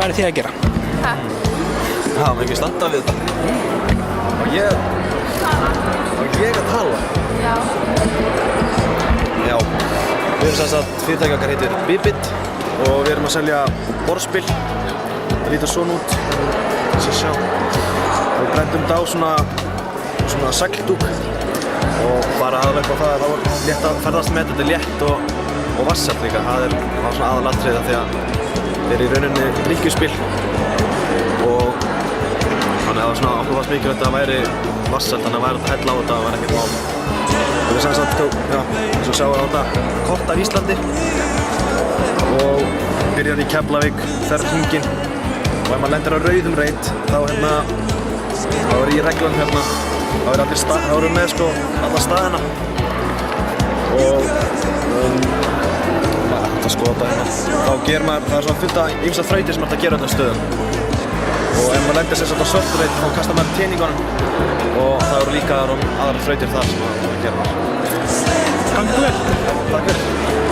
Hvað þið að gera? Já, maður ekki standa við þetta. Og ég að tala. Já. Já. Við erum sem sagt fyrirtæki okkar heitir Bibit og við erum að selja borðspil. Það lítur svona út. Þess að sjá. Við brendum þetta á svona segldúk og bara aðalega upp á það að það var létt að ferðast með þetta, létt og vassalt líka. Það var svona aðalatriða því að þetta er í rauninni drykkjuspil og þannig að það var svona okkur fannst mikilvægt að það væri vassalt, þannig að það væri að hella á þetta og það væri ekkert mál. Og við sem sagt, já, eins og sjáum við á þetta kort af Íslandi og byrjar í Keflavík, fer hringinn og ef maður lendir á rauðum reit þá er í reglunum þá erum við með sko alla staðina og þetta skoða hérna þá gerir maður, það er svona fullt af ýmsar þrautir sem maður ætti að gera á þessum stöðum og ef maður lendir sem sagt á svörtu reit þá kastar maður teningunum og það eru líka aðrar þrautir þar sem maður þarf að gera. Gangi vel! Takk fyrir!